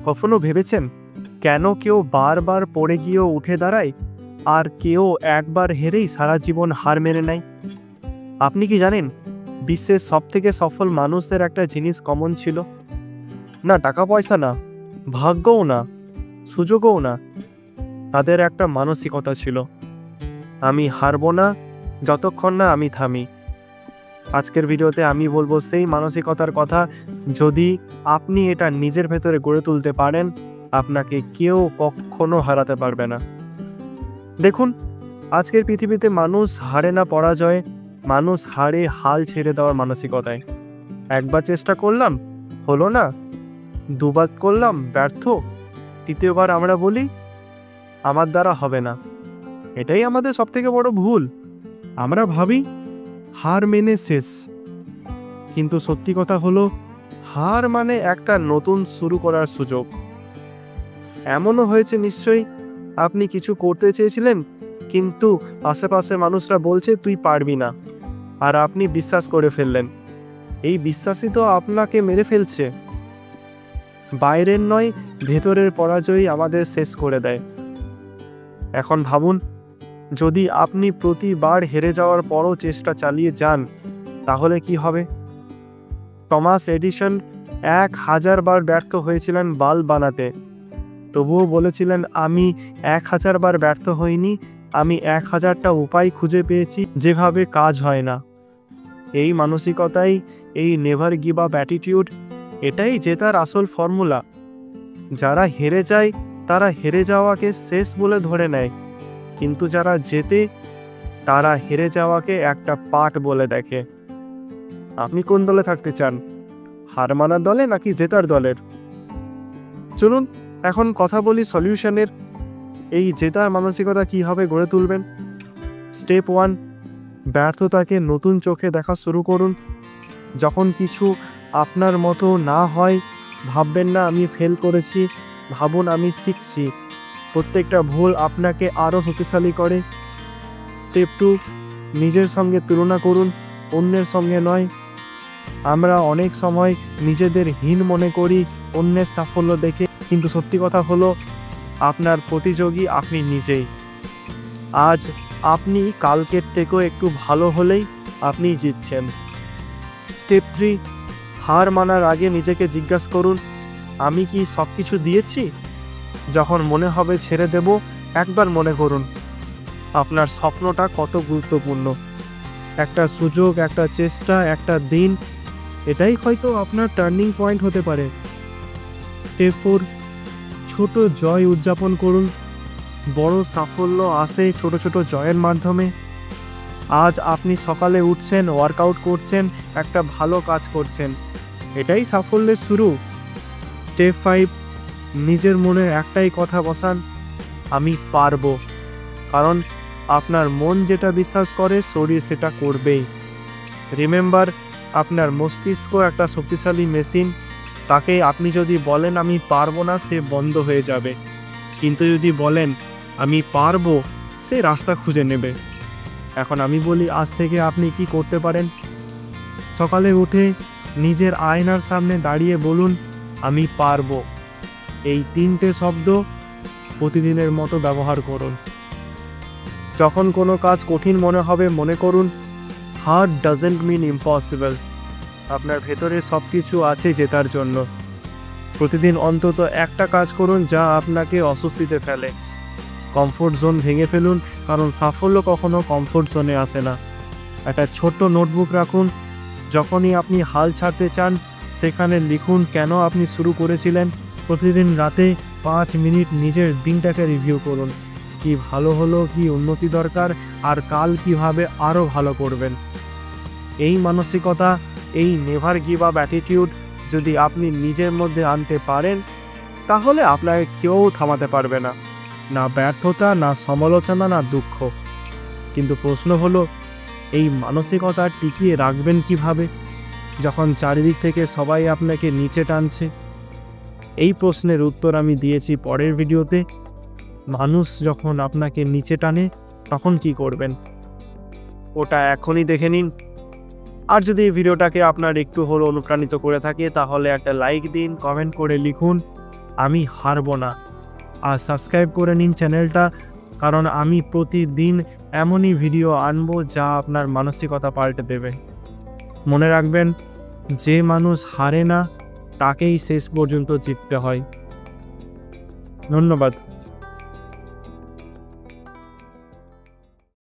কখনো ভেবেছেন কেন কেউ বারবার পড়ে গিয়েও উঠে দাঁড়ায় আর কেউ একবার হেরেই সারা জীবন হার মেনে নেয়? আপনি কি জানেন বিশ্বের সবথেকে সফল মানুষদের একটা জিনিস কমন ছিল? না টাকা পয়সা, না ভাগ্যও না, সুযোগও না, তাদের একটা মানসিকতা ছিল, আমি হারবো না যতক্ষণ না আমি থামি। আজকের ভিডিওতে আমি বলবো সেই মানসিকতার কথা। যদি আপনি এটা নিজের ভেতরে গড়ে তুলতে পারেন, আপনাকে কেউ কখনো হারাতে পারবে না। দেখুন, আজকের পৃথিবীতে মানুষ হারে না পরাজয়ে, মানুষ হারে হাল ছেড়ে দেওয়ার মানসিকতায়। একবার চেষ্টা করলাম, হলো না, দুবার করলাম, ব্যর্থ, তৃতীয়বার আমরা বলি আমার দ্বারা হবে না। এটাই আমাদের সবথেকে বড় ভুল। আমরা ভাবি হার মেনে শেষ, কিন্তু সত্যি কথা হলো হার মানে একটা নতুন শুরু করার সুযোগ। এমনও হয়েছে নিশ্চয়ই, আপনি কিছু করতে চেয়েছিলেন কিন্তু আশেপাশে মানুষরা বলছে তুই পারবি না, আর আপনি বিশ্বাস করে ফেললেন। এই বিশ্বাসই তো আপনাকে মেরে ফেলছে। বাইরের নয়, ভেতরের পরাজয়ই আমাদের শেষ করে দেয়। এখন ভাবুন, যদি আপনি প্রতিবার হেরে যাওয়ার পরও চেষ্টা চালিয়ে যান, তাহলে কি হবে? টমাস এডিসন 1000 বার ব্যর্থ হয়েছিলেন বাল্ব বানাতে, তবুও বলেছিলেন আমি 1000 বার ব্যর্থ হইনি, আমি 1000টা উপায় খুঁজে পেয়েছি যেভাবে কাজ হয় না। এই মানসিকতাই, এই নেভার গিভ আপ অ্যাটিটিউড, এটাই জেতার আসল ফর্মুলা। যারা হেরে যায় তারা হেরে যাওয়াকে শেষ বলে ধরে নেয়, কিন্তু যারা জেতে তারা হেরে যাওয়াকে একটা পাঠ বলে দেখে। আপনি কোন দলে থাকতে চান, হার মানার দলে নাকি জেতার দলের? চলুন এখন কথা বলি সলিউশনের। এই জেতার মানসিকতা কীভাবে গড়ে তুলবেন? স্টেপ 1, ব্যর্থতাকে নতুন চোখে দেখা শুরু করুন। যখন কিছু আপনার মতো না হয়, ভাববেন না আমি ফেল করেছি, ভাবুন আমি শিখছি। প্রত্যেকটা ভুল আপনাকে আরও শক্তিশালী করে। স্টেপ 2, নিজের সঙ্গে তুলনা করুন, অন্যের সঙ্গে নয়। আমরা অনেক সময় নিজেদের হীন মনে করি অন্যের সাফল্য দেখে, কিন্তু সত্যি কথা হলো আপনার প্রতিযোগী আপনি নিজেই। আজ আপনি কালকের থেকেও একটু ভালো হলেই আপনি জিতছেন। স্টেপ 3, হার মানার আগে নিজেকে জিজ্ঞাসা করুন আমি কি সব কিছু দিয়েছি? যখন মনে হবে ছেড়ে দেব, একবার মনে করুন আপনার স্বপ্নটা কত গুরুত্বপূর্ণ। একটা সুযোগ, একটা চেষ্টা, একটা দিন, এটাই হয়তো আপনার টার্নিং পয়েন্ট হতে পারে। স্টেপ 4, ছোট জয় উদযাপন করুন। বড় সাফল্য আসে ছোট ছোট জয়ের মাধ্যমে। আজ আপনি সকালে উঠছেন, ওয়ার্কআউট করছেন, একটা ভালো কাজ করছেন, এটাই সাফল্যের শুরু। স্টেপ 5, নিজের মনে একটাই কথা বসান, আমি পারবো। কারণ আপনার মন যেটা বিশ্বাস করে শরীর সেটা করবেই। রিমেম্বার, আপনার মস্তিষ্ক একটা শক্তিশালী মেশিন, তাকে আপনি যদি বলেন আমি পারবো না, সে বন্ধ হয়ে যাবে। কিন্তু যদি বলেন আমি পারবো, সে রাস্তা খুঁজে নেবে। এখন আমি বলি আজ থেকে আপনি কি করতে পারেন? সকালে উঠে নিজের আয়নার সামনে দাঁড়িয়ে বলুন আমি পারবো। এই 3টে শব্দ প্রতিদিনের মতো ব্যবহার করুন। যখন কোনো কাজ কঠিন মনে হবে, মনে করুন হার্ড ডাজেন্ট মিন ইম্পসিবল। আপনার ভেতরে সব কিছু আছে জেতার জন্য। প্রতিদিন অন্তত একটা কাজ করুন যা আপনাকে অস্বস্তিতে ফেলে। কমফোর্ট জোন ভেঙে ফেলুন, কারণ সাফল্য কখনো কমফোর্ট জোনে আসে না। একটা ছোট্ট নোটবুক রাখুন, যখনই আপনি হাল ছাড়তে চান সেখানে লিখুন কেন আপনি শুরু করেছিলেন। প্রতিদিন রাতে 5 মিনিট নিজের দিনটাকে রিভিউ করুন, কি ভালো হলো, কি উন্নতি দরকার, আর কাল কিভাবে আরও ভালো করবেন। এই মানসিকতা, এই নেভার গিভ আপ অ্যাটিটিউড যদি আপনি নিজের মধ্যে আনতে পারেন, তাহলে আপনাকে কেউ থামাতে পারবে না, না ব্যর্থতা, না সমালোচনা, না দুঃখ। কিন্তু প্রশ্ন হলো এই মানসিকতা টিকিয়ে রাখবেন কিভাবে যখন চারিদিক থেকে সবাই আপনাকে নিচে টানছে? এই প্রশ্নের উত্তর আমি দিয়েছি পরের ভিডিওতে। মানুষ যখন আপনাকে নিচে টানে তখন কি করবেন, ওটা এখনই দেখে নিন। আর যদি এই ভিডিওটাকে আপনার একটু হলেও অনুপ্রাণিত করে থাকে তাহলে একটা লাইক দিন, কমেন্ট করে লিখুন আমি হারবো না। আর সাবস্ক্রাইব করে নিন চ্যানেলটা, কারণ আমি প্রতিদিন এমনই ভিডিও আনবো যা আপনার মানসিকতা পাল্টে দেবে। মনে রাখবেন, যে মানুষ হারে না তাকেই শেষ পর্যন্ত জিততে হয়। ধন্যবাদ।